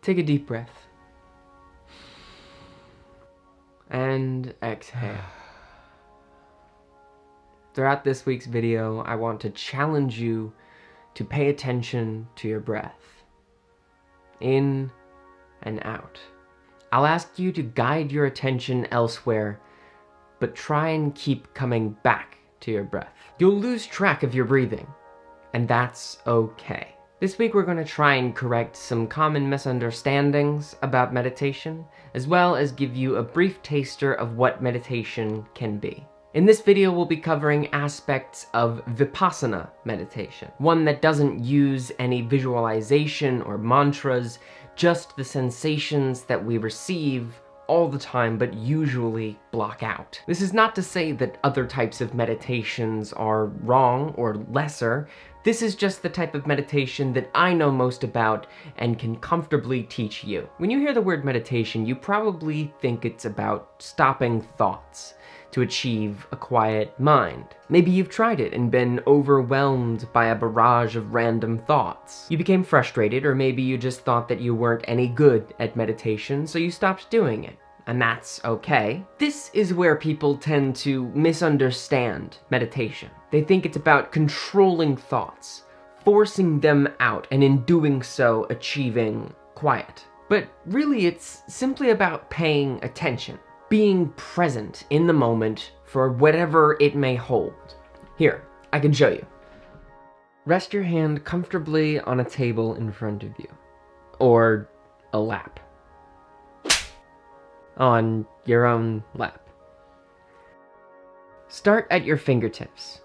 Take a deep breath. And exhale. Throughout this week's video, I want to challenge you to pay attention to your breath. In and out. I'll ask you to guide your attention elsewhere, but try and keep coming back to your breath. You'll lose track of your breathing, and that's okay. This week we're going to try and correct some common misunderstandings about meditation, as well as give you a brief taster of what meditation can be. In this video we'll be covering aspects of Vipassana meditation, one that doesn't use any visualization or mantras, just the sensations that we receive all the time but usually block out. This is not to say that other types of meditations are wrong or lesser. This is just the type of meditation that I know most about and can comfortably teach you. When you hear the word meditation, you probably think it's about stopping thoughts to achieve a quiet mind. Maybe you've tried it and been overwhelmed by a barrage of random thoughts. You became frustrated, or maybe you just thought that you weren't any good at meditation, so you stopped doing it. And that's okay. This is where people tend to misunderstand meditation. They think it's about controlling thoughts, forcing them out, and in doing so, achieving quiet. But really, it's simply about paying attention. Being present in the moment for whatever it may hold. Here, I can show you. Rest your hand comfortably on a table in front of you, or a lap. On your own lap. Start at your fingertips.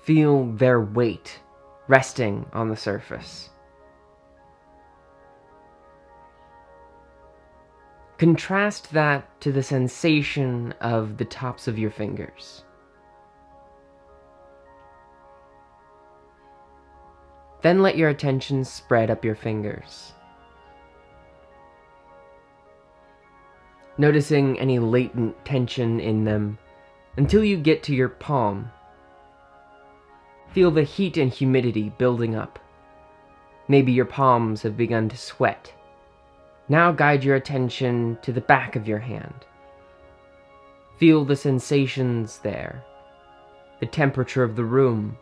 Feel their weight resting on the surface. Contrast that to the sensation of the tops of your fingers. Then let your attention spread up your fingers. Noticing any latent tension in them until you get to your palm. Feel the heat and humidity building up. Maybe your palms have begun to sweat. Now guide your attention to the back of your hand. Feel the sensations there, the temperature of the room,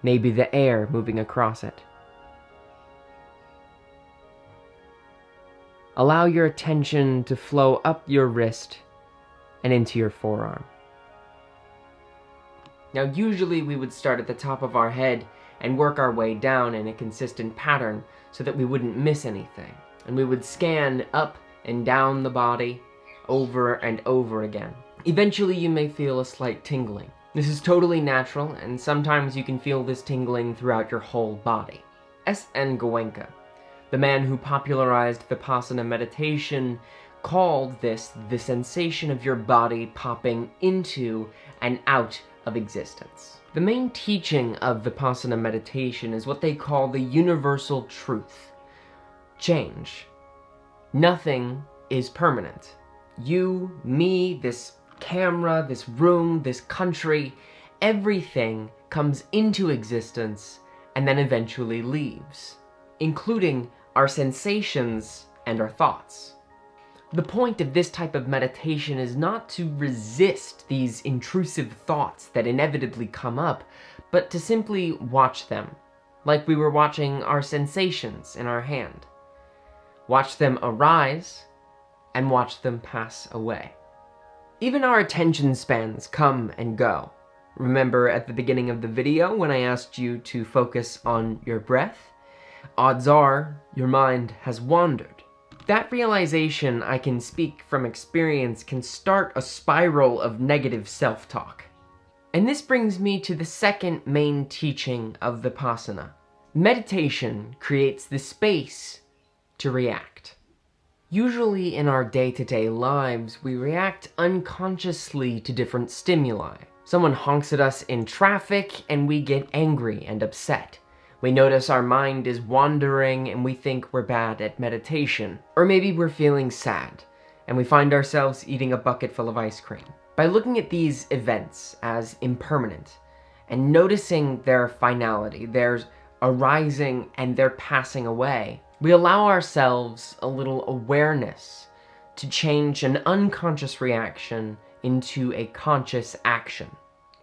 maybe the air moving across it. Allow your attention to flow up your wrist and into your forearm. Now usually we would start at the top of our head and work our way down in a consistent pattern so that we wouldn't miss anything. And we would scan up and down the body over and over again. Eventually you may feel a slight tingling. This is totally natural, and sometimes you can feel this tingling throughout your whole body. S.N. Goenka, the man who popularized Vipassana meditation, called this the sensation of your body popping into and out of existence. The main teaching of Vipassana meditation is what they call the universal truth. Change. Nothing is permanent. You, me, this camera, this room, this country, everything comes into existence and then eventually leaves, including our sensations and our thoughts. The point of this type of meditation is not to resist these intrusive thoughts that inevitably come up, but to simply watch them, like we were watching our sensations in our hand. Watch them arise, and watch them pass away. Even our attention spans come and go. Remember at the beginning of the video when I asked you to focus on your breath? Odds are your mind has wandered. That realization, I can speak from experience, can start a spiral of negative self-talk. And this brings me to the second main teaching of Vipassana. Meditation creates the space to react. Usually in our day-to-day lives, we react unconsciously to different stimuli. Someone honks at us in traffic and we get angry and upset. We notice our mind is wandering and we think we're bad at meditation. Or maybe we're feeling sad and we find ourselves eating a bucket full of ice cream. By looking at these events as impermanent and noticing their finality, their arising and their passing away, We allow ourselves a little awareness to change an unconscious reaction into a conscious action.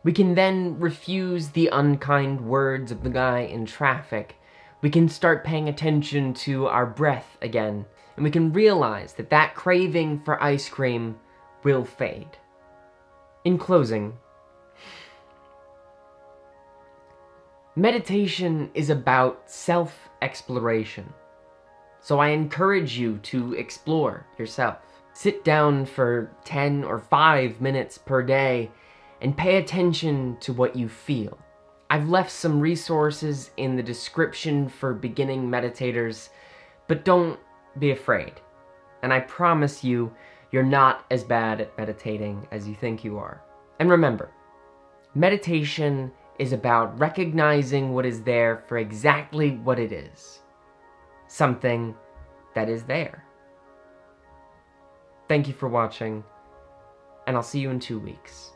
We can then refuse the unkind words of the guy in traffic. We can start paying attention to our breath again, and we can realize that that craving for ice cream will fade. In closing, meditation is about self-exploration. So I encourage you to explore yourself. Sit down for 10 or 5 minutes per day and pay attention to what you feel. I've left some resources in the description for beginning meditators, but don't be afraid. And I promise you, you're not as bad at meditating as you think you are. And remember, meditation is about recognizing what is there for exactly what it is. Something that is there. Thank you for watching, and I'll see you in 2 weeks.